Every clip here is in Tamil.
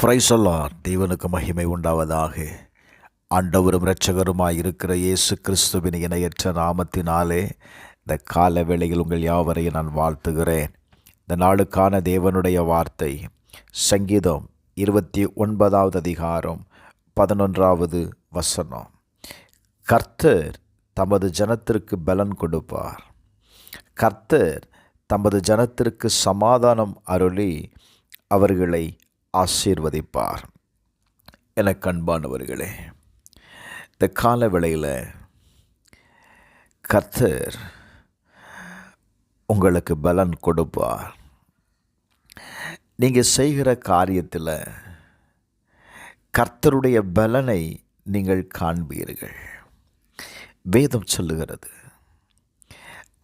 Praise the Lord. தேவனுக்கு மகிமை உண்டாவதாக. ஆண்டவரும் இரட்சகருமாய் இருக்கிற இயேசு கிறிஸ்துவின் இணையற்ற நாமத்தினாலே இந்த கால வேளையில் உங்கள் யாவரையும் நான் வாழ்த்துகிறேன். இந்த நாளுக்கான தேவனுடைய வார்த்தை சங்கீதம் 29வது அதிகாரம் 11வது வசனம். கர்த்தர் தமது ஜனத்திற்கு பலன் கொடுப்பார். கர்த்தர் தமது ஜனத்திற்கு சமாதானம் அருளி அவர்களை ஆசீர்வதிப்பார். எனக்கு அன்பானவர்களே, இந்த கால வேளையில் கர்த்தர் உங்களுக்கு பலன் கொடுப்பார். நீங்கள் செய்கிற காரியத்தில் கர்த்தருடைய பலனை நீங்கள் காண்பீர்கள். வேதம் சொல்லுகிறது,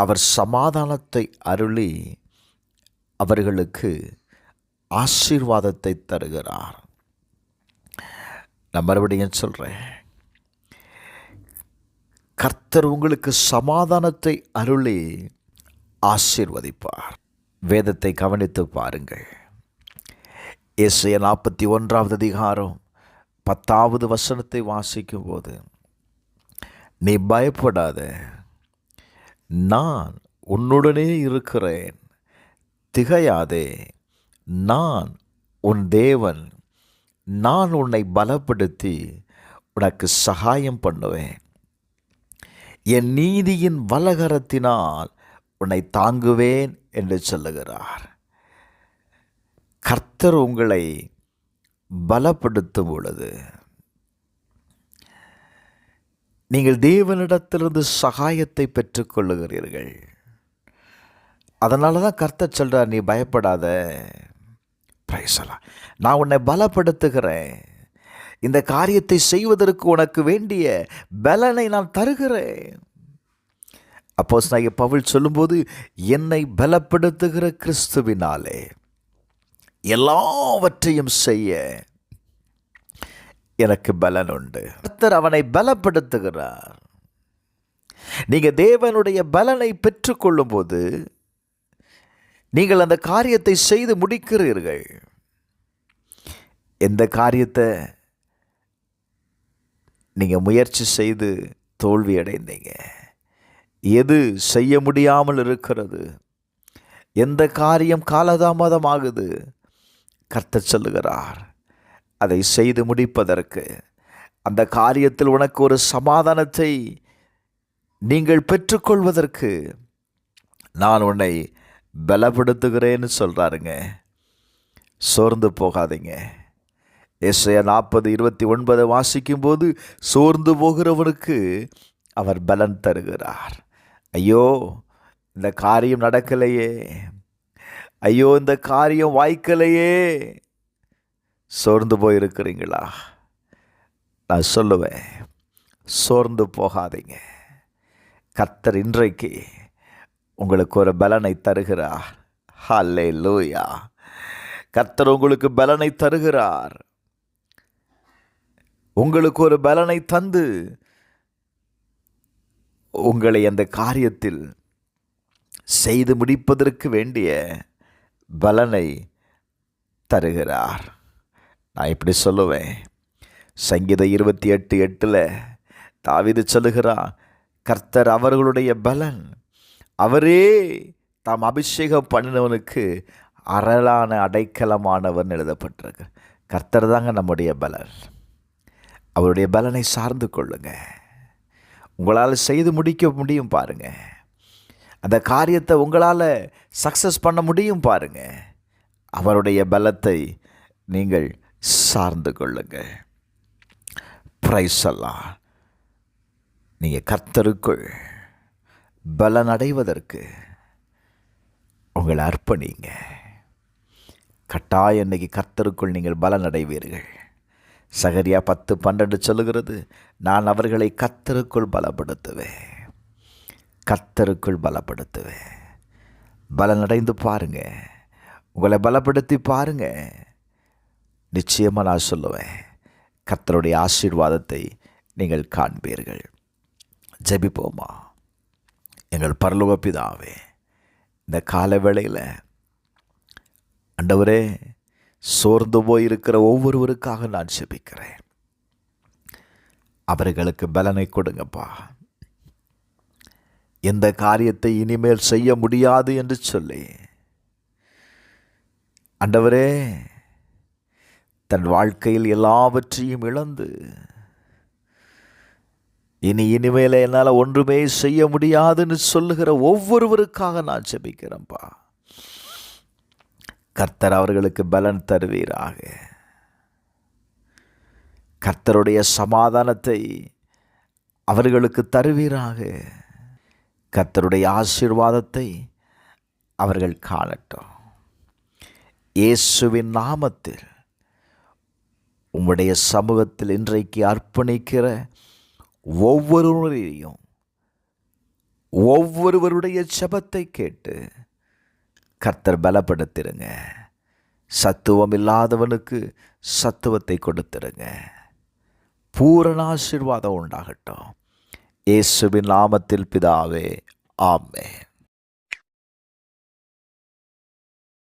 அவர் சமாதானத்தை அருளி அவர்களுக்கு ஆசீர்வாதத்தை தருகிறார். நான் மறுபடியும் சொல்கிறேன், கர்த்தர் உங்களுக்கு சமாதானத்தை அருளி ஆசீர்வதிப்பார். வேதத்தை கவனித்து பாருங்கள். ஏசாயா 41வது அதிகாரம் 10வது வசனத்தை வாசிக்கும் போது, நீ பயப்படாத, நான் உன்னுடனே இருக்கிறேன், திகையாதே, நான் உன் தேவன், நான் உன்னை பலப்படுத்தி உனக்கு சகாயம் பண்ணுவேன், என் நீதியின் வலகரத்தினால் உன்னை தாங்குவேன் என்று சொல்லுகிறார். கர்த்தர் உங்களை பலப்படுத்தும் பொழுது நீங்கள் தேவனிடத்திலிருந்து சகாயத்தை பெற்றுக்கொள்ளுகிறீர்கள். அதனால தான் கர்த்தர் சொல்கிறார், நீ பயப்படாத, நான் உன்னை பலப்படுத்துகிறேன், இந்த காரியத்தை செய்வதற்கு உனக்கு வேண்டிய பலனை நான் தருகிறேன். அப்போஸ்தலனாகிய பவுல் சொல்லும்போது, என்னை பலப்படுத்துகிற கிறிஸ்துவினாலே எல்லாவற்றையும் செய்ய எனக்கு பலன் உண்டு. கர்த்தர் அவனை பலப்படுத்துகிறார். நீங்கள் தேவனுடைய பலனை பெற்றுக்கொள்ளும் போது நீங்கள் அந்த காரியத்தை செய்து முடிக்கிறீர்கள். எந்த காரியத்தை நீங்கள் முயற்சி செய்து தோல்வி அடைந்தீங்க, எது செய்ய முடியாமல் இருக்கிறது, எந்த காரியம் காலதாமதமாகுது, கர்த்தர் சொல்லுகிறார், அதை செய்து முடிப்பதற்கு, அந்த காரியத்தில் உனக்கு ஒரு சமாதானத்தை நீங்கள் பெற்றுக்கொள்வதற்கு நான் உன்னை பலப்படுத்துகிறேன்னு சொல்கிறாருங்க. சோர்ந்து போகாதீங்க. ஏசாயா 40:29 வாசிக்கும்போது, சோர்ந்து போகிறவனுக்கு அவர் பலன் தருகிறார். ஐயோ, இந்த காரியம் நடக்கலையே, ஐயோ, இந்த காரியம் வாய்க்கலையே, சோர்ந்து போயிருக்கிறீங்களா? நான் சொல்லுவேன், சோர்ந்து போகாதீங்க. கர்த்தர் இன்றைக்கு உங்களுக்கு ஒரு பலனை தருகிறார். ஹல்லேலூயா. கர்த்தர் உங்களுக்கு பலனை தருகிறார். உங்களுக்கு ஒரு பலனை தந்து உங்களை அந்த காரியத்தில் செய்து முடிப்பதற்கு வேண்டிய பலனை தருகிறார். நான் இப்படி சொல்லுவேன், சங்கீதம் 28:8 தாவீது சொல்லுகிறார், கர்த்தர் அவர்களுடைய பலன், அவரே தாம் அபிஷேகம் பண்ணினவனுக்கு அரணான அடைக்கலமானவன் எழுதப்பட்டிருக்கு. கர்த்தர் தாங்க நம்முடைய பலன். அவருடைய பலனை சார்ந்து கொள்ளுங்க. உங்களால் செய்து முடிக்க முடியும் பாருங்க. அந்த காரியத்தை உங்களால் சக்ஸஸ் பண்ண முடியும் பாருங்க. அவருடைய பலத்தை நீங்கள் சார்ந்து கொள்ளுங்க. பிரைஸ் எல்லாம் நீங்கள் கர்த்தருக்குள் பலன் அடைவதற்கு உங்களை அர்ப்பணிங்க. கட்டாயம் இன்னைக்கு கர்த்தருக்குள் நீங்கள் பலன் அடைவீர்கள். சகரியா 10:12 சொல்லுகிறது, நான் அவர்களை கர்த்தருக்குள் பலப்படுத்துவேன், கர்த்தருக்குள் பலப்படுத்துவேன். பலன் அடைந்து பாருங்க, உங்களை பலப்படுத்தி பாருங்க. நிச்சயமாக நான் சொல்லுவேன், கர்த்தருடைய ஆசீர்வாதத்தை நீங்கள் காண்பீர்கள். ஜெபிப்போமா. எங்கள் பரலோக பிதாவே, இந்த கால வேளையில் ஆண்டவரே, சோர்ந்து போயிருக்கிற ஒவ்வொருவருக்காக நான் ஜெபிக்கிறேன். அவர்களுக்கு பலனை கொடுங்கப்பா. எந்த காரியத்தை இனிமேல் செய்ய முடியாது என்று சொல்லி ஆண்டவரே தன் வாழ்க்கையில் எல்லாவற்றையும் இழந்து இனிமேல என்னால் ஒன்றுமே செய்ய முடியாதுன்னு சொல்லுகிற ஒவ்வொருவருக்காக நான் ஜெபிக்கிறேன்ப்பா. கர்த்தர் அவர்களுக்கு பலன் தருவீராக. கர்த்தருடைய சமாதானத்தை அவர்களுக்கு தருவீராக. கர்த்தருடைய ஆசீர்வாதத்தை அவர்கள் காணட்டும். இயேசுவின் நாமத்தில் உம்முடைய சமூகத்தில் இன்றைக்கு அர்ப்பணிக்கிற ஒவ்வொருவருடைய ஜெபத்தை கேட்டு கர்த்தர் பலப்படுத்திருங்க. சத்துவம் இல்லாதவனுக்கு சத்துவத்தை கொடுத்துருங்க. பூரண ஆசீர்வாதம் உண்டாகட்டும். இயேசுவின் நாமத்தில் பிதாவே, ஆமென்.